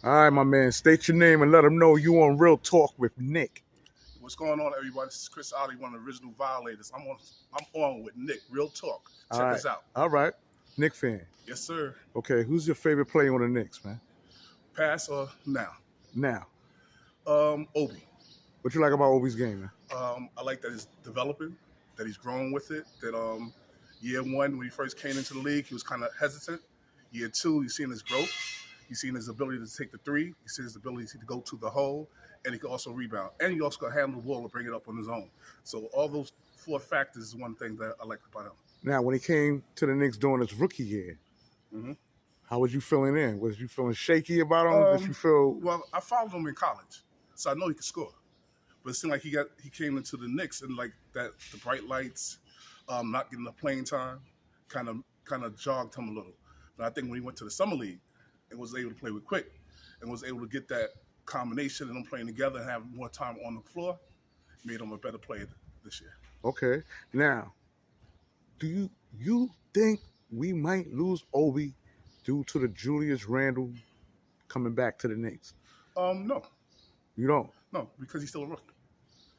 All right, my man. State your name and let them know you on Real Talk with Nick. What's going on, everybody? This is Chris Ali, one of the original violators. I'm on with Nick. Real talk. All Check right. us out. All right. Nick fan. Yes, sir. Okay, who's your favorite player on the Knicks, man? Pass or now? Now, Obi. what you like about Obi's game, man? I like that he's developing, that he's growing with it. That year one when he first came into the league, he was kind of hesitant. Year two, you've seen his growth. You've seen his ability to take the three. You've seen his ability to go to the hole, and he can also rebound. And he also can handle the ball and bring it up on his own. So all those four factors is one thing that I like about him. Now, when he came to the Knicks during his rookie year, Mm-hmm. how was you feeling then? Was you feeling shaky about him? Did you feel? Well, I followed him in college, so I know he could score. But it seemed like he came into the Knicks and like that the bright lights, not getting the playing time, kind of jogged him a little. But I think when he went to the summer league and was able to play with Quick and was able to get that combination and them playing together and have more time on the floor, made him a better player this year. Okay. Now, do you think we might lose Obi due to the Julius Randle coming back to the Knicks? No, You don't. because he's still a rookie.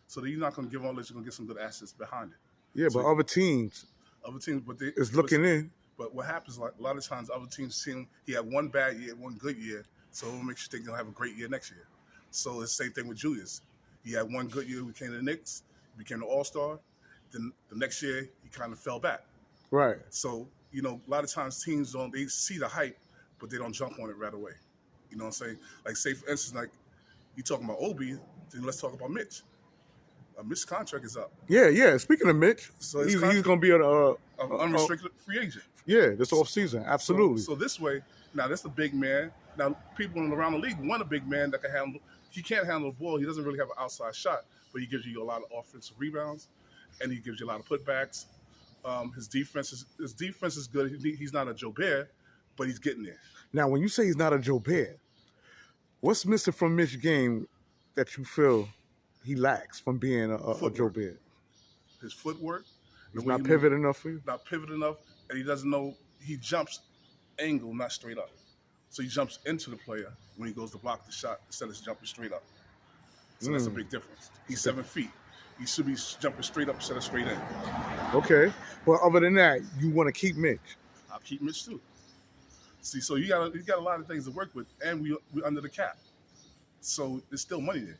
So you're not going to give all this. You're going to get some good assets behind it. Yeah, So but other teams but is looking in. But what happens, like a lot of times, other teams see him. He had one bad year, one good year, so it makes you think he'll have a great year next year. So it's the same thing with Julius. He had one good year. He came to the Knicks, became an All-Star. Then the next year, he kind of fell back. Right. So a lot of times teams they see the hype, but they don't jump on it right away. You know what I'm saying? Like say for instance, like you talking about Obi, then let's talk about Mitch. Mitch's contract is up, Yeah. Speaking of Mitch, so he's going to be an unrestricted free agent. yeah, this off season. Absolutely. So this way, now that's a big man. Now people around the league want a big man that can handle. He can't handle the ball. He doesn't really have an outside shot, but he gives you a lot of offensive rebounds, and he gives you a lot of putbacks. His defense is good. He's not a Joe Bear, but he's getting there. Now, when you say he's not a Joe Bear, what's missing from Mitch's game that you feel he lacks from being a Joe Footwork. Bear? His footwork, He's the way not he pivot enough for you? not pivot enough, and he doesn't know. He jumps angle, not straight up. So he jumps into the player when he goes to block the shot instead of jumping straight up. So that's a big difference. He's 7 feet. He should be jumping straight up instead of straight in. Okay. But other than that, you want to keep Mitch. I'll keep Mitch too. See, so you got a lot of things to work with, and we're under the cap, so there's still money there.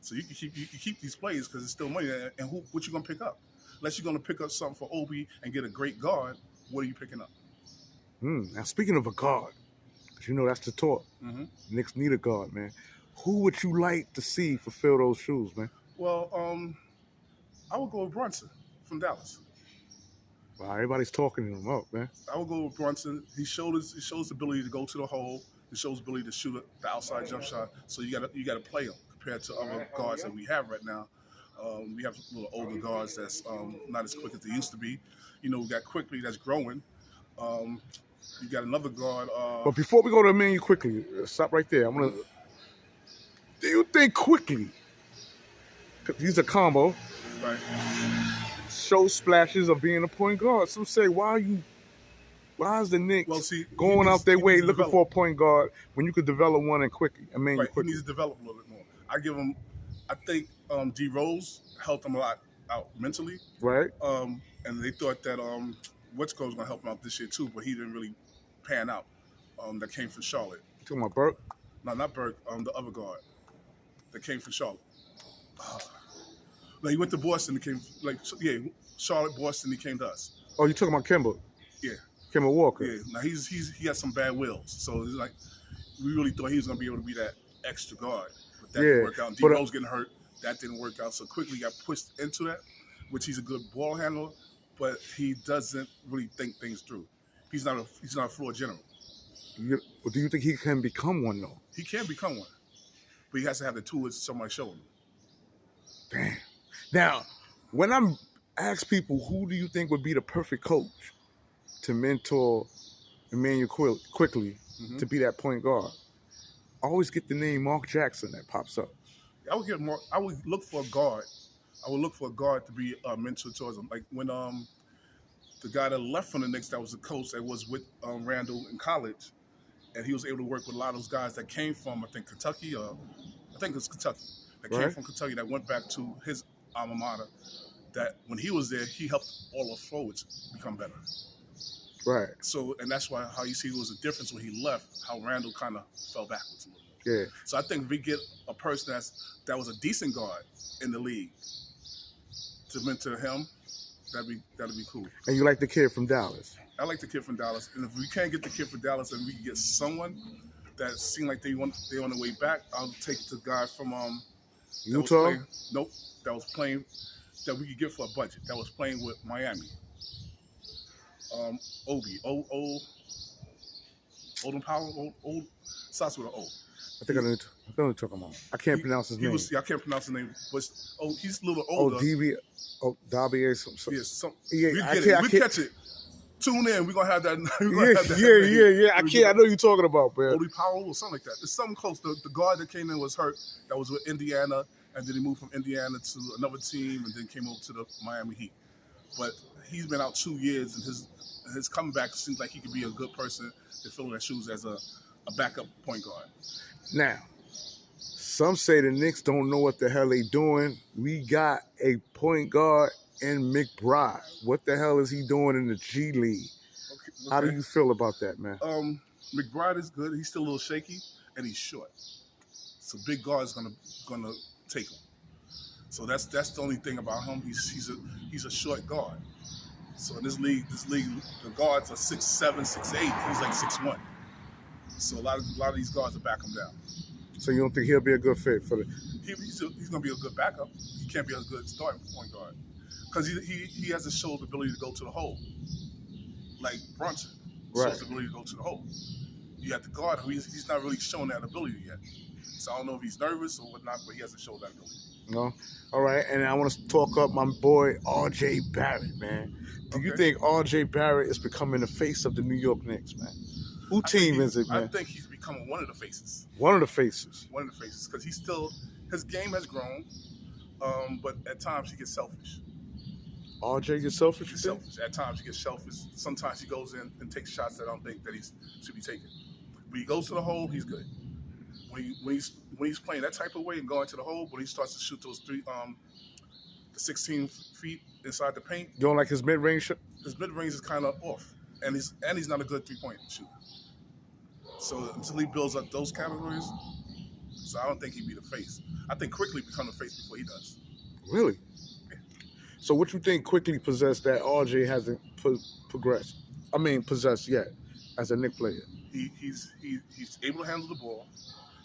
So you can keep these players because there's still money there. And what you gonna pick up? Unless you're gonna pick up something for Obi and get a great guard, what are you picking up? Now, speaking of a guard, because you know that's the talk. Mm-hmm. Knicks need a guard, man. Who would you like to see fulfill those shoes, man? Well, I would go with Brunson from Dallas. Wow, everybody's talking him up, man. I would go with Brunson. He shows the ability to go to the hole. He shows the ability to shoot the outside jump shot. So you gotta play him compared to other guards that we have right now. We have little older guards that's not as quick as they used to be. We got Quickly that's growing. You got another guard. But before we go to the menu quickly, stop right there. Do you think Quickly, because he's a combo, Right. show splashes of being a point guard? Some say, why is the Knicks going out their way looking for a point guard when you could develop one and quickly? He needs to develop a little bit more. I think D Rose helped him a lot out mentally. Right. And they thought that was going to help him out this year too, but he didn't really pan out. That came from Charlotte. You talking about Burke? No, not Burke. The other guard that came from Charlotte. He went to Boston. Charlotte, Boston. He came to us. Oh, you talking about Kemba? Yeah. Kemba Walker. Yeah. Now he got some bad wills, so it's like we really thought he was going to be able to be that extra guard, but that didn't work out. D Rose getting hurt, that didn't work out. So Quickly got pushed into that, which he's a good ball handler, but he doesn't really think things through. He's not a floor general. Do you think he can become one though? He can become one, but he has to have the tools somebody show him. Damn. Now, when I'm ask people who do you think would be the perfect coach to mentor Emmanuel Quickly to be that point guard, I always get the name Mark Jackson that pops up. I would look for a guard. I would look for a guard to be a mentor towards him. Like when the guy that left from the Knicks that was a coach that was with Randall in college, and he was able to work with a lot of those guys that came from, I think, Kentucky, or I think it was Kentucky, that came Right. from Kentucky that went back to his alma mater. That when he was there, he helped all the forwards become better. Right. So, and that's why how you see there was a difference when he left, how Randall kind of fell backwards a little bit. Yeah. So I think if we get a person that was a decent guard in the league to mentor him, that'd be cool. And you like the kid from Dallas? I like the kid from Dallas, and if we can't get the kid from Dallas, and we can get someone that seemed like they on the way back, I'll take the guy from Utah. That was playing that we could get for a budget. That was playing with Miami. Obi, Olden Powell, starts with an O. I think I know what you're talking about. I can't pronounce his name. I can't pronounce his name, but he's a little older. Dobby. Yeah, we catch it. Tune in. We're gonna have that. I know you're talking about, man. Obi Powell or something like that. It's something close. The guard that came in was hurt. That was with Indiana, and then he moved from Indiana to another team, and then came over to the Miami Heat. But he's been out 2 years, and his comeback seems like he could be a good person to fill in their shoes as a backup point guard. Now, some say the Knicks don't know what the hell they doing. We got a point guard in McBride. What the hell is he doing in the G League? Okay. How do you feel about that, man? McBride is good. He's still a little shaky, and he's short. So big guard's gonna take him. So that's the only thing about him. He's a short guard. So in this league, the guards are 6'7", 6'8". He's like 6'1". So a lot of these guards will back him down. So you don't think he'll be a good fit for the? He's going to be a good backup. He can't be a good starting point guard because he hasn't showed the ability to go to the hole like Brunson shows the ability to go to the hole. You have the guard who he's not really shown that ability yet. So I don't know if he's nervous or whatnot, but he hasn't shown that ability. No. All right, and I want to talk up my boy R.J. Barrett, man. Do you think R.J. Barrett is becoming the face of the New York Knicks, man? Who team is it, man? I think he's becoming one of the faces. One of the faces. One of the faces, because his game has grown, but at times he gets selfish. RJ gets selfish? He's selfish. At times he gets selfish. Sometimes he goes in and takes shots that I don't think that he should be taking. When he goes to the hole, he's good. When he's playing that type of way and going to the hole, when he starts to shoot those the 16 feet inside the paint. You don't like his mid-range? His mid-range is kind of off, and he's not a good three-point shooter. So until he builds up those categories, so I don't think he'd be the face. I think Quickly become the face before he does. Really? Yeah. So what you think Quickly possessed that RJ hasn't possessed yet as a Knicks player? He's able to handle the ball.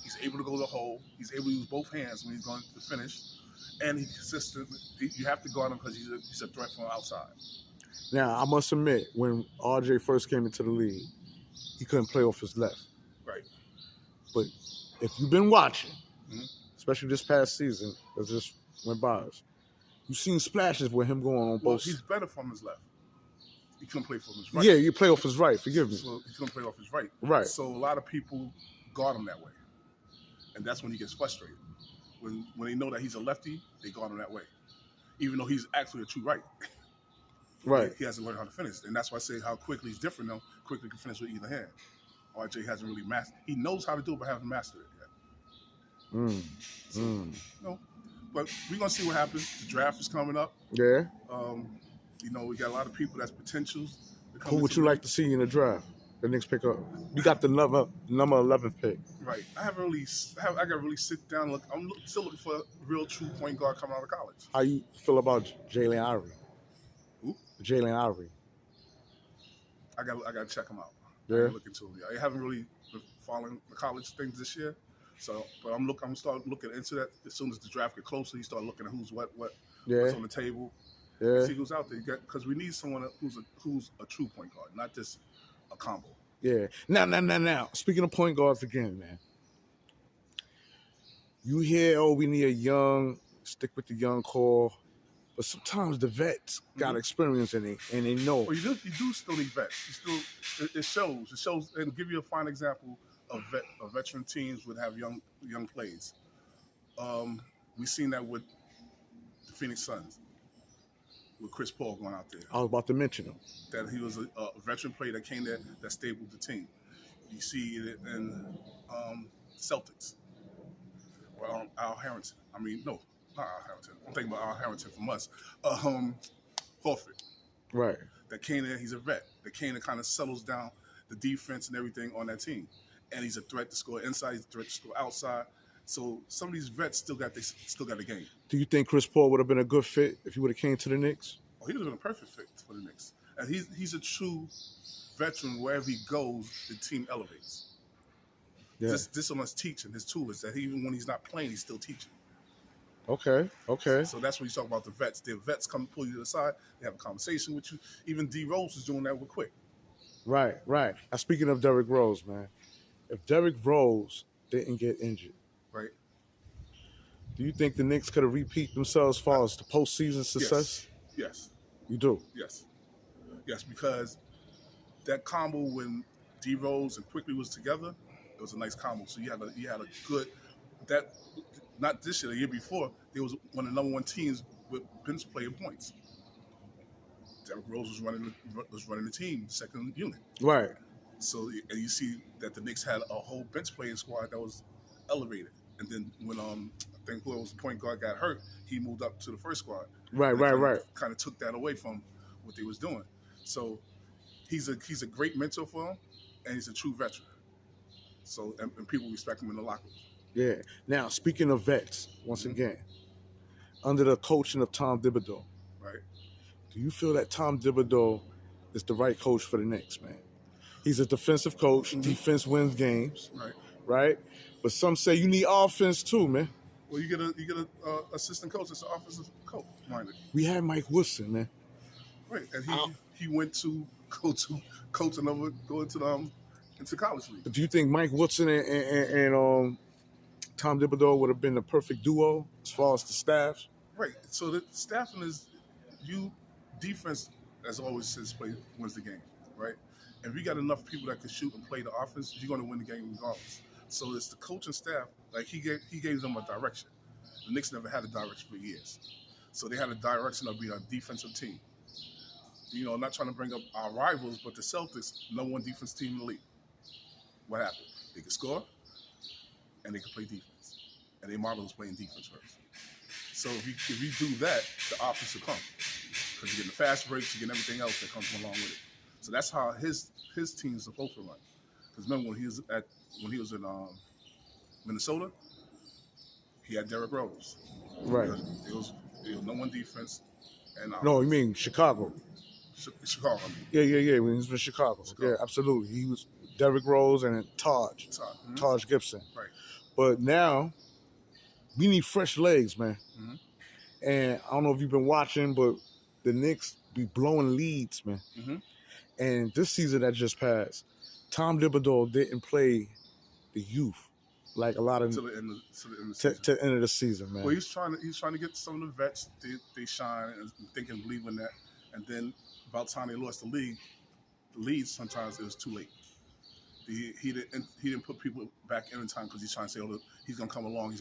He's able to go to the hole. He's able to use both hands when he's going to finish. And he's consistent. You have to guard him because he's a threat from outside. Now, I must admit, when RJ first came into the league, he couldn't play off his left. Right. But if you've been watching, especially this past season that just went by us, you've seen splashes with him going on both. He's better from his left. He couldn't play from his right. Yeah, you play off his right. Forgive me. So he couldn't play off his right. Right. So a lot of people guard him that way. And that's when he gets frustrated. When they know that he's a lefty, they guard him that way. Even though he's actually a true right. Right. He hasn't learned how to finish. And that's why I say how Quickly he's different though. Quickly can finish with either hand. RJ hasn't really mastered. He knows how to do it, but hasn't mastered it yet. No. But we're going to see what happens. The draft is coming up. Yeah. We got a lot of people that's potentials. Who would you like to see in the draft? The Knicks pick up. You got the number 11th pick. Right. I got to really sit down and look. I'm still looking for a real true point guard coming out of college. How you feel about Jalen Ivory? Who? Jalen Ivory. I got to check him out. Yeah. Look into him. I haven't really been following the college things this year. So, but I'm start looking into that as soon as the draft get closer. You start looking at who's what's on the table. Yeah. See who's out there. Because we need someone who's a true point guard, not just a combo. Yeah. Now. Speaking of point guards again, man. You hear, we need stick with the young core. But sometimes the vets got experience in it, and they know. Well, you do still need vets. It shows. It shows, and give you a fine example of veteran teams would have young plays. We've seen that with the Phoenix Suns, with Chris Paul going out there. I was about to mention him. That he was a veteran player that came there that stayed with the team. You see it in Celtics. Well, Al Harrington. I mean, no, not Al Harrington. I'm thinking about Al Harrington from us. Horford. Right. That came in, he's a vet. That came in kind of settles down the defense and everything on that team. And he's a threat to score inside, he's a threat to score outside. So some of these vets still got the game. Do you think Chris Paul would have been a good fit if he would have came to the Knicks? Oh, he would have been a perfect fit for the Knicks. And he's a true veteran. Wherever he goes, the team elevates. Yeah. This someone's teaching. His tool is that even when he's not playing, he's still teaching. Okay. So that's when you talk about the vets. The vets come pull you to the side. They have a conversation with you. Even D Rose was doing that with Quick. Right. Now, speaking of Derrick Rose, man, if Derrick Rose didn't get injured, right? Do you think the Knicks could have repeat themselves as far as the postseason success? Yes. You do? Yes, because that combo when D Rose and Quickly was together, it was a nice combo. So you had a good that. Not this year, the year before, they was one of the number one teams with bench player points. Derrick Rose was running the team, second unit. Right. So, and you see that the Knicks had a whole bench playing squad that was elevated. And then when I think whoever was the point guard got hurt, he moved up to the first squad. Right. Kind of took that away from what they was doing. So he's a great mentor for him, and he's a true veteran. So and people respect him in the locker room. Yeah. Now, speaking of vets, once again, under the coaching of Tom Thibodeau, right? Do you feel that Tom Thibodeau is the right coach for the Knicks, man? He's a defensive coach. Defense wins games, right? But some say you need offense too, man. Well, you get a assistant coach that's an offensive coach minded. We had Mike Woodson, man. Right, and he went to coach into college league. But do you think Mike Woodson and Tom Thibodeau would have been the perfect duo as far as the staff? Right. So the staffing is defense, as always says, wins the game, right? And if you got enough people that can shoot and play the offense, you're going to win the game regardless. So it's the coaching staff. Like he gave them a direction. The Knicks never had a direction for years, so they had a direction of being a defensive team. You know, I'm not trying to bring up our rivals, but the Celtics, number one defense team in the league. What happened? They could score, and they could play defense, and their model was playing defense first. So if you do that, the offense will come because you're getting the fast breaks, you're getting everything else that comes along with it. So that's how his team's supposed to run. Because remember when he was in Minnesota, he had Derrick Rose. Right. It was number one defense. And no, you mean Chicago? Chicago. I mean. Yeah. When he was in Chicago. Yeah, absolutely. He was Derrick Rose and Taj Gibson. Right. But now we need fresh legs, man. Mm-hmm. And I don't know if you've been watching, but the Knicks be blowing leads, man. Mm-hmm. And this season that just passed, Tom Thibodeau didn't play the youth like a lot of to the end of the season, man. Well, he's trying to get some of the vets. They shine and think and believe in that. And then about the time they lost the lead, sometimes it was too late. He didn't put people back in time because he's trying to say, oh, he's gonna come along.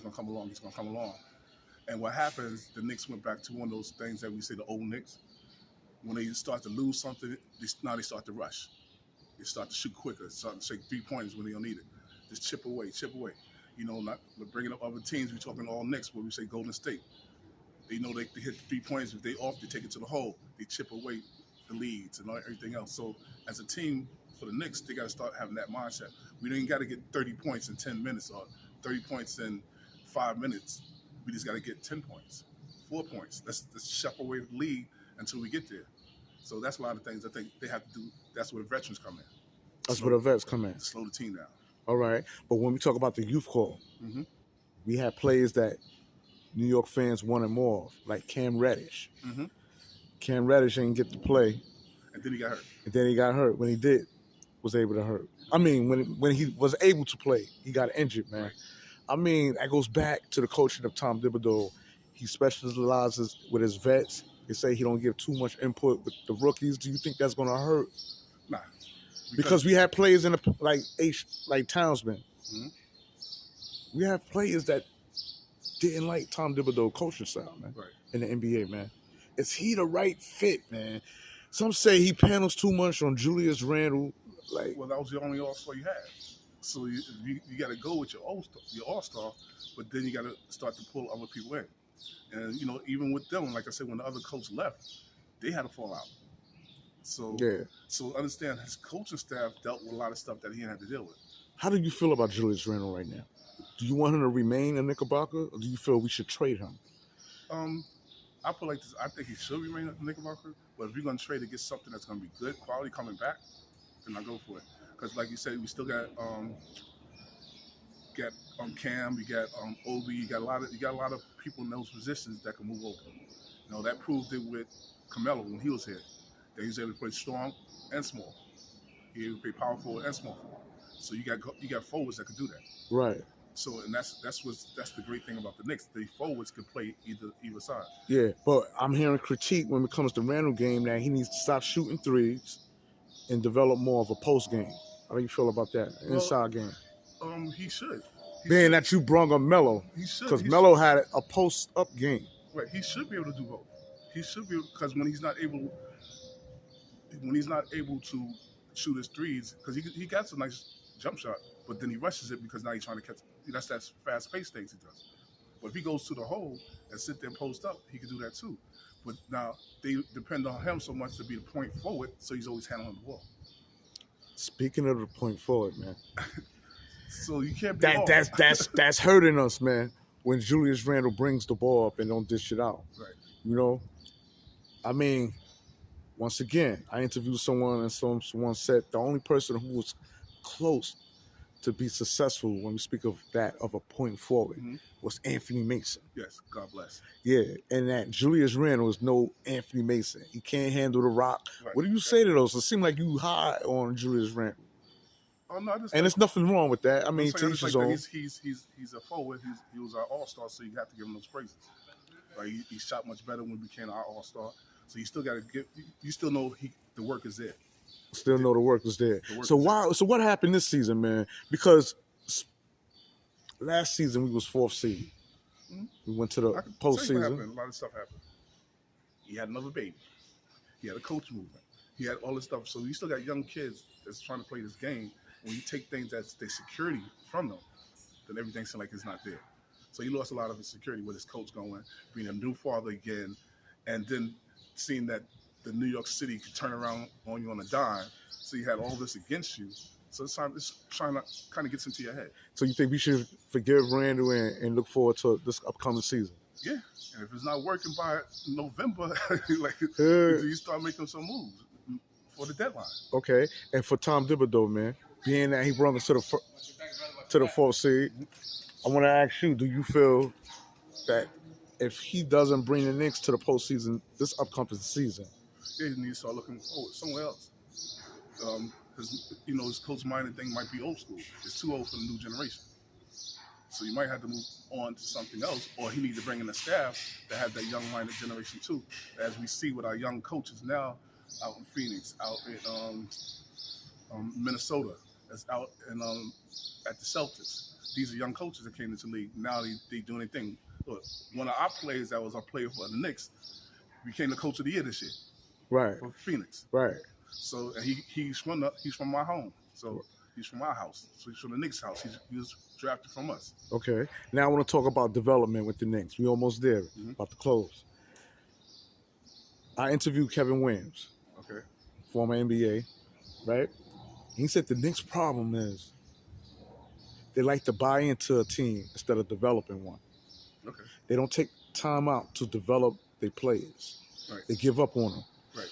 And what happens? The Knicks went back to one of those things that we say the old Knicks. When they start to lose something, now they start to rush. They start to shoot quicker. They start to take 3 pointers when they don't need it. Just chip away. You know, not bringing up other teams. We're talking all Knicks, where we say Golden State. They know they hit the 3 pointers. If they off, they take it to the hole. They chip away the leads and everything else. So as a team for the Knicks, they got to start having that mindset. We don't got to get 30 points in 10 minutes or 30 points in 5 minutes. We just got to get 10 points, 4 points. Let's chip away the lead until we get there. So that's a lot of things I think they have to do. That's where the veterans come in. That's where the vets come in. To slow the team down. All right. But when we talk about the youth core, we have players that New York fans wanted more of, like Cam Reddish. Mm-hmm. Cam Reddish didn't get to play. And then he got hurt. When he did, was able to hurt. I mean, when he was able to play, he got injured, man. Right. I mean, that goes back to the coaching of Tom Thibodeau. He specializes with his vets. They say he don't give too much input with the rookies. Do you think that's going to hurt? Nah. Because we have players in like Townsman. Mm-hmm. We have players that didn't like Tom Thibodeau coaching style, man. Right. In the NBA, man. Is he the right fit, man? Some say he panels too much on Julius Randle, Like, well, that was the only All-Star you had. So you got to go with your All-Star, but then you got to start to pull other people in. And even with them, like I said, when the other coach left, they had to fall out. So yeah. so understand his coaching staff dealt with a lot of stuff that he had to deal with. How do you feel about Julius Randle right now? Do you want him to remain a Knickerbocker, or do you feel we should trade him? I put like this. I think he should remain a Knickerbocker, but if you're going to trade to get something that's going to be good quality coming back, then I go for it. Because like you said, we still got Cam, you got Obi, you got a lot of people in those positions that can move over. That proved it with Carmelo when he was here. That he was able to play strong and small. He able to play power forward and small forward. So you got forwards that could do that. Right. So and that's the great thing about the Knicks. The forwards could play either side. Yeah, but I'm hearing critique when it comes to Randle game that he needs to stop shooting threes and develop more of a post game. How do you feel about that inside game? He should. Being that you brung up Melo, he should because Melo had a post up game. Right, he should be able to do both. He should be, because when he's not able to shoot his threes, because he got a nice jump shot, but then he rushes it because now he's trying to catch. That's that fast pace things he does. But if he goes to the hole and sit there and post up, he can do that too. But now they depend on him so much to be the point forward, so he's always handling the ball. Speaking of the point forward, man. So you can't be that's hurting us, man. When Julius Randle brings the ball up and don't dish it out. Right. I mean, once again, I interviewed someone and someone said the only person who was close to be successful when we speak of a point forward was Anthony Mason. Yes, God bless. Yeah, and that Julius Randle is no Anthony Mason. He can't handle the rock. Right. What do you say to those? It seems like you high on Julius Randle. Oh no, and there's nothing wrong with that. I mean, to each his own. He's a forward. He was our All-Star, so you have to give him those praises. Like he shot much better when he became our All-Star. So you still got to give. You still know the work is there. Still know the work was there. So what happened this season, man? Because last season we was 4th seed. We went to the postseason. A lot of stuff happened. He had another baby. He had a coach movement. He had all this stuff. So you still got young kids that's trying to play this game. When you take things that's their security from them, then everything seems like it's not there. So he lost a lot of his security with his coach going, being a new father again, and then seeing that the New York City could turn around on you on a dime. So you had all this against you. So it's trying to kind of get into your head. So you think we should forgive Randle and look forward to this upcoming season? Yeah. And if it's not working by November, you start making some moves for the deadline. Okay. And for Tom Thibodeau, man, being that he brought us to the 4th seed, I want to ask you, do you feel that if he doesn't bring the Knicks to the postseason this upcoming season, he needs to start looking forward somewhere else? Because his coach-minded thing might be old school. It's too old for the new generation. So you might have to move on to something else, or he needs to bring in a staff that have that young-minded generation too. As we see with our young coaches now out in Phoenix, out in Minnesota, that's out in at the Celtics. These are young coaches that came into the league. Now they doing their thing. Look, one of our players that was our player for the Knicks became the coach of the year this year. Right. For Phoenix. Right. So he's from my home. So he's from our house. So he's from the Knicks house. He was drafted from us. Okay. Now I want to talk about development with the Knicks. We almost there. About to close. I interviewed Kevin Williams. Okay. Former NBA. Right? He said the Knicks' problem is they like to buy into a team instead of developing one. Okay. They don't take time out to develop their players. Right. They give up on them. Right.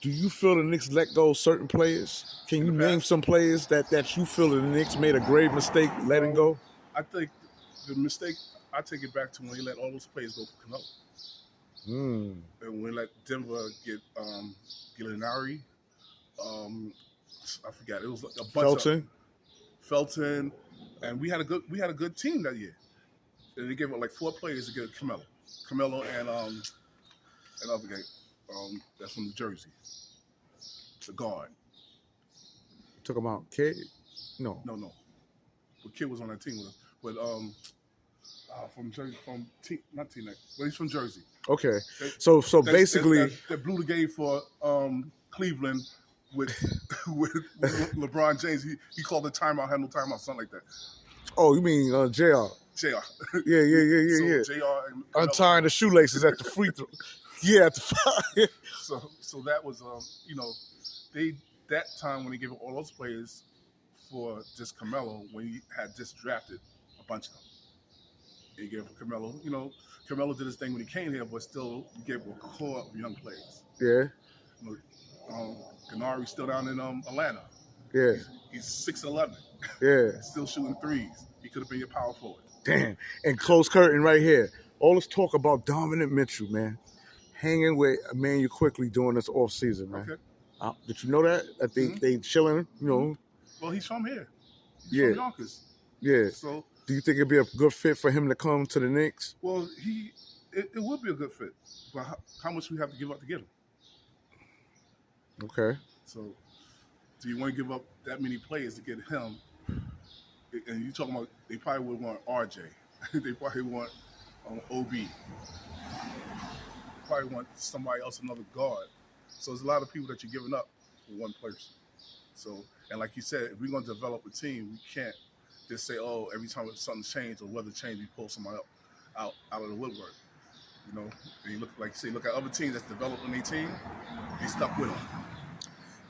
Do you feel the Knicks let go of certain players? Can you name some players that you feel the Knicks made a grave mistake letting go? I think the mistake, I take it back to when they let all those players go for Canelo. And when they let Denver get Gallinari, I forgot, it was like a bunch of Felton, and we had a good team that year. And they gave up like 4 players to get Carmelo and other guy that's from New Jersey, the guard. Talk about Kid? No. But Kid was on that team with us, but from Jersey, not T-Neck, but he's from Jersey. Okay, so basically they blew the game for Cleveland with with LeBron James. He called the timeout, had no timeout, something like that. Oh, you mean JR? JR. Yeah. So JR and Untying the shoelaces at the free throw. Yeah, at the 5. So that was that time when they gave up all those players for just Carmelo when he had just drafted a bunch of them. He gave Carmelo, Carmelo did his thing when he came here, but still he gave a core of young players. Yeah. Gennari's still down in Atlanta. Yeah. He's 6'11". Yeah. Still shooting threes. He could have been your power forward. Damn. And close curtain right here. All this talk about Dominant Mitchell, man. Hanging with Emmanuel Quickly during this off season, man. Okay. Did you know that? That they chilling, Well, he's from here. He's Yeah. from Yonkers. Yeah. So do you think it'd be a good fit for him to come to the Knicks? Well, it would be a good fit. But how much we have to give up to get him? Okay. So do you want to give up that many players to get him? And you talking about they probably would want RJ. They probably want Obi. Probably want somebody else, another guard. So there's a lot of people that you're giving up for one person. So, and like you said, if we're going to develop a team, we can't just say, oh, every time something's changed or weather change, we pull somebody out of the woodwork. And you look at other teams that's developing their team, they stuck with them.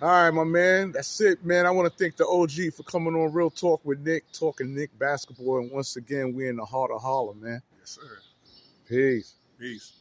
All right, my man. That's it, man. I want to thank the OG for coming on Real Talk with Nick, talking Nick basketball. And once again, we're in the heart of Harlem, man. Yes, sir. Peace. Peace.